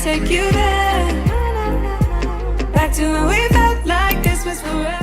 take you there, back to when we felt like this was forever.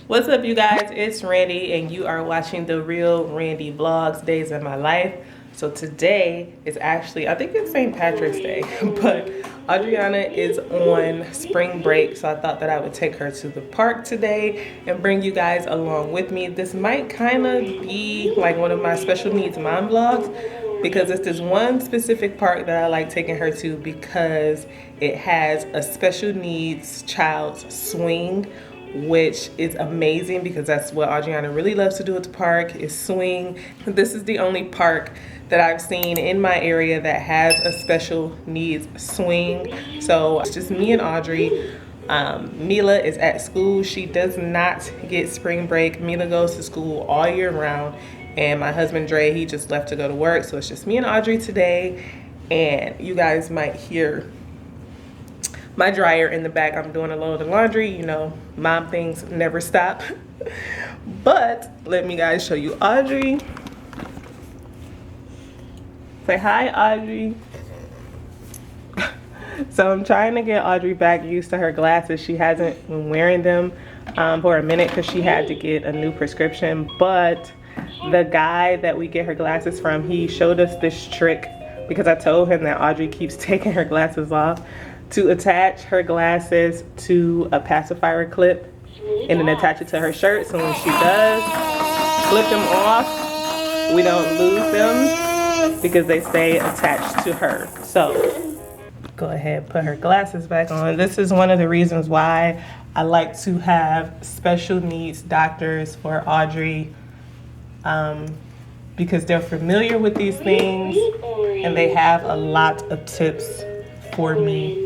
What's up, you guys? It's Randy and you are watching the Real Randy Vlogs, Days of My Life. So today is actually, I think it's St. Patrick's Day, but Adriana is on spring break, so I thought that I would take her to the park today and bring you guys along with me. This might kind of be like one of my special needs mom vlogs, because it's this one specific park that I like taking her to because it has a special needs child's swing, which is amazing because that's what Adriana really loves to do at the park, is swing. This is the only park that I've seen in my area that has a special needs swing. So it's just me and Audrey. Mila is at school. She does not get spring break. Mila goes to school all year round. And my husband Dre, he just left to go to work. So it's just me and Audrey today. And you guys might hear my dryer in the back. I'm doing a load of laundry. You know, mom things never stop. But let me guys show you Audrey. Say hi, Audrey. So I'm trying to get Audrey back used to her glasses. She hasn't been wearing them for a minute because she had to get a new prescription. But the guy that we get her glasses from, he showed us this trick because I told him that Audrey keeps taking her glasses off, to attach her glasses to a pacifier clip and then attach it to her shirt. So when she does flip them off, we don't lose them because they stay attached to her. So go ahead, put her glasses back on. This is one of the reasons why I like to have special needs doctors for Audrey, because they're familiar with these things and they have a lot of tips for me.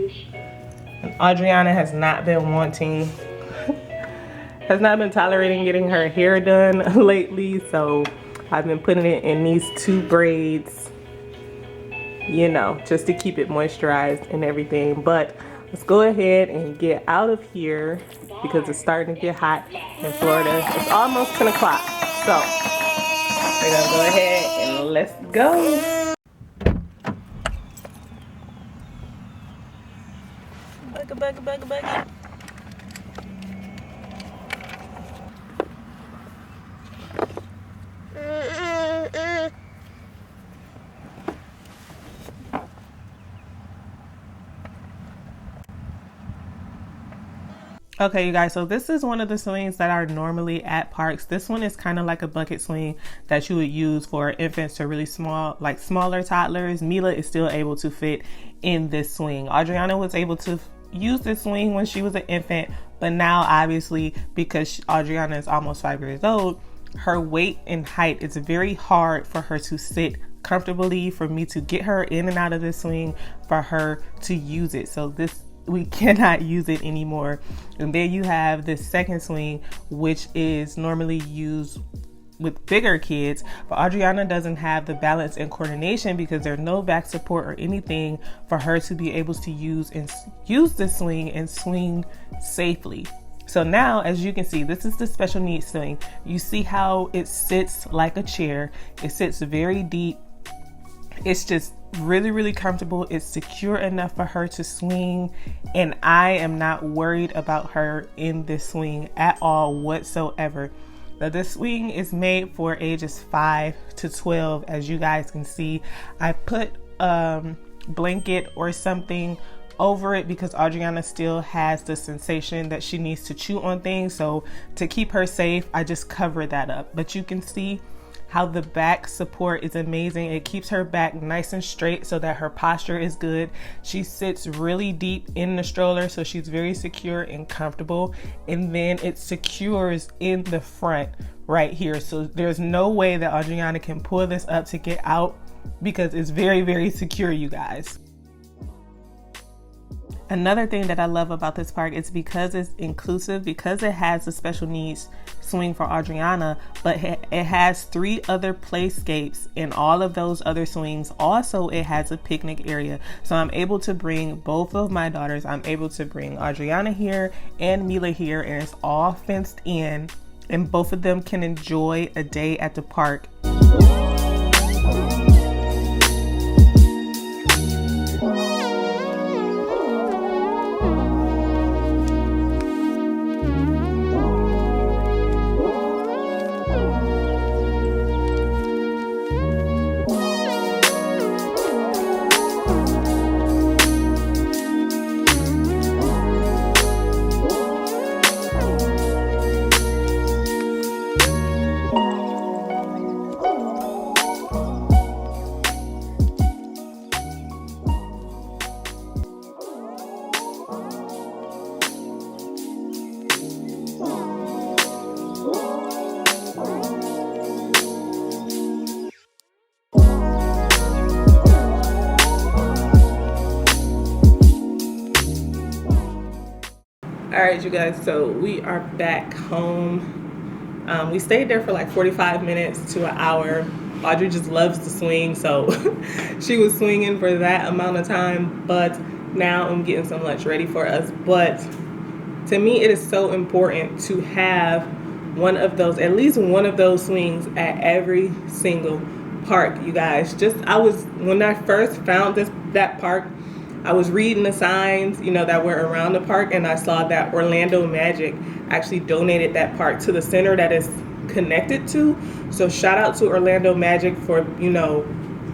And Adriana has not been tolerating getting her hair done lately, so I've been putting it in these 2 braids, you know, just to keep it moisturized and everything. But let's go ahead and get out of here because it's starting to get hot in Florida. It's almost 10 o'clock, so we're gonna go ahead and let's go. Bugga. Okay, you guys, so this is one of the swings that are normally at parks. This one is kind of like a bucket swing that you would use for infants to really small, like smaller toddlers. Mila is still able to fit in this swing. Adriana was able to use this swing when she was an infant, but now obviously because Adriana is almost 5 years old, her weight and height, it's very hard for her to sit comfortably, for me to get her in and out of this swing, for her to use it. So we cannot use it anymore. And then you have this second swing, which is normally used with bigger kids, but Adriana doesn't have the balance and coordination because there's no back support or anything for her to be able to use this swing and swing safely. So now, as you can see, this is the special needs swing. You see how it sits like a chair. It sits very deep. It's just really, really comfortable. It's secure enough for her to swing, and I am not worried about her in this swing at all whatsoever. Now, this swing is made for ages 5 to 12. As you guys can see, I put blanket or something over it because Adriana still has the sensation that she needs to chew on things. So to keep her safe, I just cover that up. But you can see how the back support is amazing. It keeps her back nice and straight so that her posture is good. She sits really deep in the stroller, so she's very secure and comfortable. And then it secures in the front right here. So there's no way that Adriana can pull this up to get out because it's very, very secure, you guys. Another thing that I love about this park is because it's inclusive, because it has a special needs swing for Adriana, but it has 3 other playscapes in all of those other swings. Also, it has a picnic area. So I'm able to bring both of my daughters. I'm able to bring Adriana here and Mila here, and it's all fenced in, and both of them can enjoy a day at the park. All right, you guys, so we are back home. We stayed there for like 45 minutes to an hour. Audrey just loves to swing, so she was swinging for that amount of time, but now I'm getting some lunch ready for us. But to me, it is so important to have one of those, at least one of those swings at every single park, you guys. When I first found that park, I was reading the signs, that were around the park, and I saw that Orlando Magic actually donated that park to the center that is connected to. So shout out to Orlando Magic for,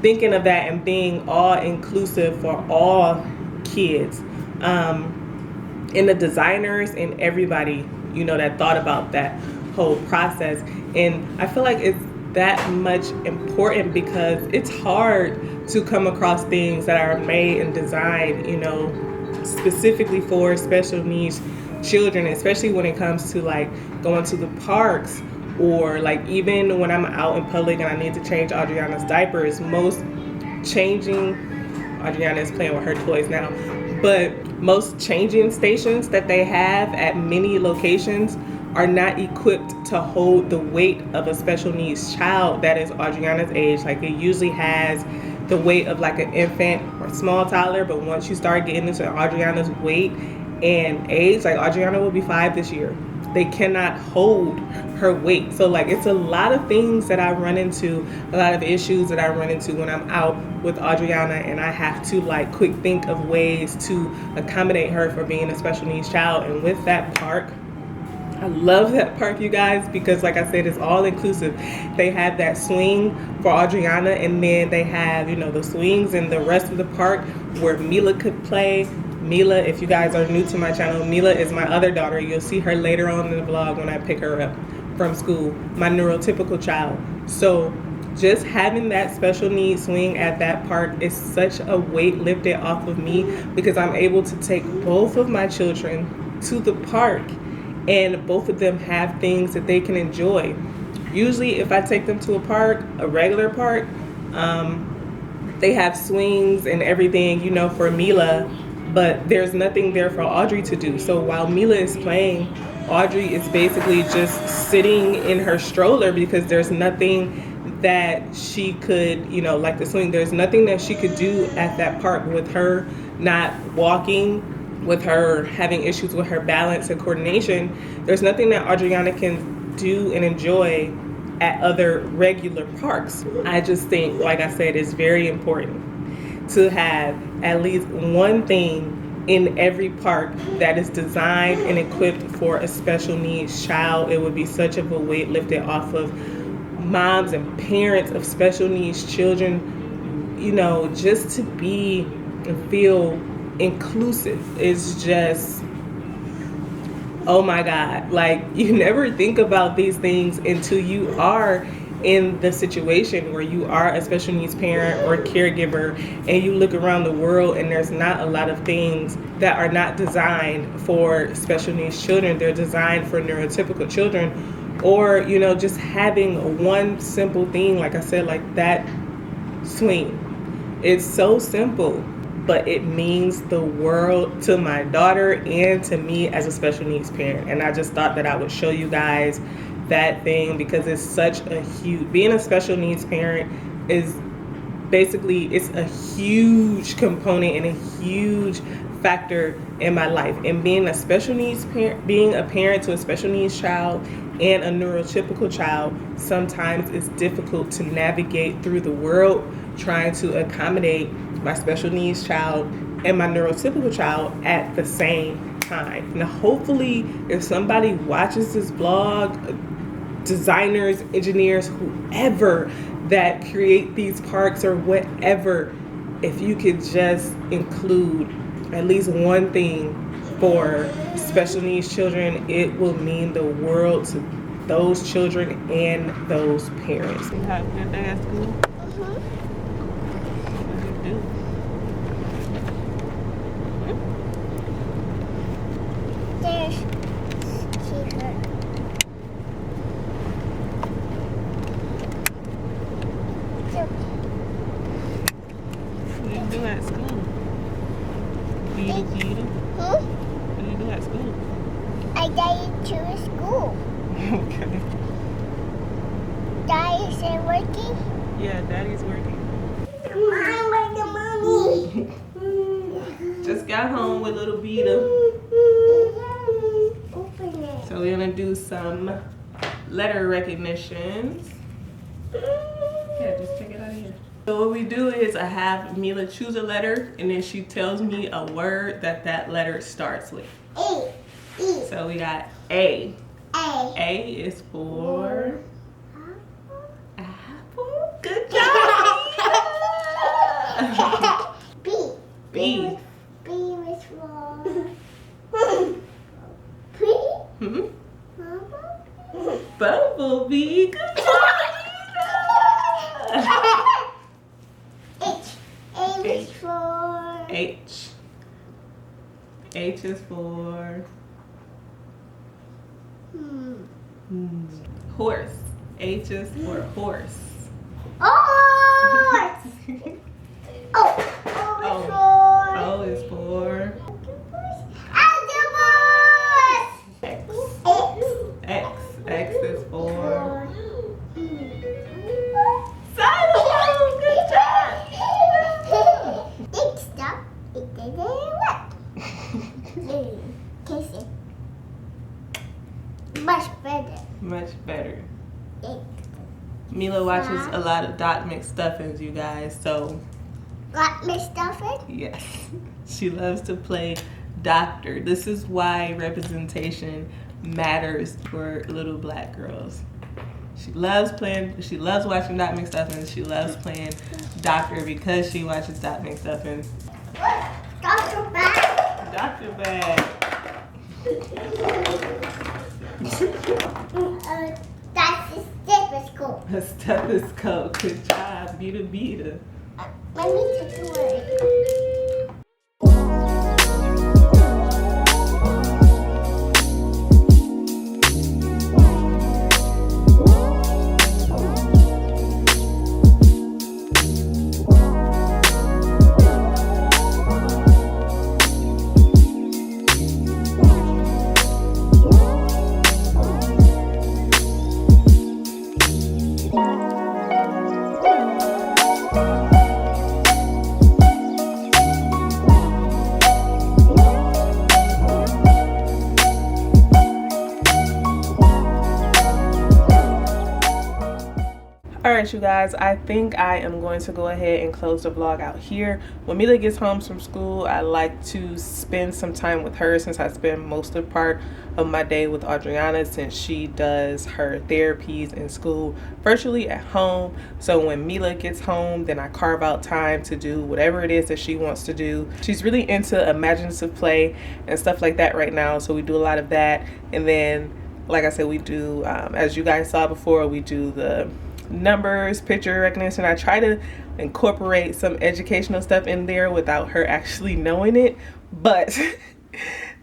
thinking of that and being all inclusive for all kids. And the designers and everybody, that thought about that whole process. And I feel like it's that much important because it's hard to come across things that are made and designed, specifically for special needs children, especially when it comes to like going to the parks, or like even when I'm out in public and I need to change Adriana's diapers. Adriana is playing with her toys now, but most changing stations that they have at many locations are not equipped to hold the weight of a special needs child that is Adriana's age. Like, it usually has the weight of like an infant or small toddler, but once you start getting into Adriana's weight and age, like Adriana will be 5 this year, they cannot hold her weight. So like, it's a lot of things that I run into, a lot of issues that I run into when I'm out with Adriana, and I have to like quick think of ways to accommodate her for being a special needs child. And with that park, I love that park, you guys, because like I said, it's all inclusive. They have that swing for Adriana, and then they have, the swings in the rest of the park where Mila could play. Mila, if you guys are new to my channel, Mila is my other daughter. You'll see her later on in the vlog when I pick her up from school, my neurotypical child. So just having that special needs swing at that park is such a weight lifted off of me, because I'm able to take both of my children to the park, and both of them have things that they can enjoy. Usually if I take them to a park, a regular park, they have swings and everything, for Mila, but there's nothing there for Audrey to do. So while Mila is playing, Audrey is basically just sitting in her stroller, because there's nothing that she could, like the swing, there's nothing that she could do at that park with her not walking, with her having issues with her balance and coordination. There's nothing that Adriana can do and enjoy at other regular parks. I just think, like I said, it's very important to have at least one thing in every park that is designed and equipped for a special needs child. It would be such of a weight lifted off of moms and parents of special needs children, just to be and feel inclusive is just, oh my God. Like, you never think about these things until you are in the situation where you are a special needs parent or caregiver, and you look around the world and there's not a lot of things that are not designed for special needs children. They're designed for neurotypical children, or just having one simple thing, like I said, like that swing. It's so simple, but it means the world to my daughter and to me as a special needs parent. And I just thought that I would show you guys that thing, because it's such a huge, being a special needs parent is basically, it's a huge component and a huge factor in my life. And being a special needs parent, being a parent to a special needs child and a neurotypical child, sometimes it's difficult to navigate through the world trying to accommodate my special needs child and my neurotypical child at the same time. Now, hopefully, if somebody watches this vlog, designers, engineers, whoever that create these parks or whatever, if you could just include at least one thing for special needs children, it will mean the world to those children and those parents. You have a good day at school? What did you do? What do you do at school? What do you do at school? I got to school. Okay. Daddy is working. Yeah, Daddy's working. Mommy. Just got home with little Beta. Open it. So we're gonna do some letter recognitions. Yeah, just take it out of here. So what we do is I have Mila choose a letter, and then she tells me a word that letter starts with. A. E. So we got A. A. A is for apple. Good job. B. B. B is for P. Hmm? Mama. Bumblebee. Good job. H. A is for H. H is for horse. H is for horse. horse. O. O is O is for octopus. X. X is for Xylophone. xylophone. Good job. Next up, it didn't work. Taste it. Much better. Much better. It Mila watches a lot of Doc McStuffins, you guys, so got me stuffing. yes, she loves to play doctor. This is why representation matters for little black girls. She loves watching Doc McStuffins. She loves playing doctor because she watches Doc McStuffins. Dr. Bag. Doctor bag. That's a stethoscope. A stethoscope. Good job. Beta. Let me take it away. Alright, you guys, I think I am going to go ahead and close the vlog out here. When Mila gets home from school, I like to spend some time with her, since I spend most of part of my day with Adriana, since she does her therapies in school virtually at home. So when Mila gets home, then I carve out time to do whatever it is that she wants to do. She's really into imaginative play and stuff like that right now, so we do a lot of that. And then, like I said, we do, as you guys saw before, we do the numbers, picture recognition. I try to incorporate some educational stuff in there without her actually knowing it, but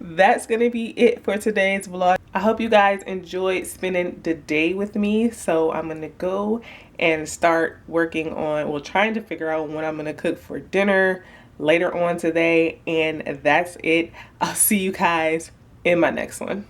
that's gonna be it for today's vlog. I hope you guys enjoyed spending the day with me, so I'm gonna go and start working on, trying to figure out what I'm gonna cook for dinner later on today. And that's it. I'll see you guys in my next one.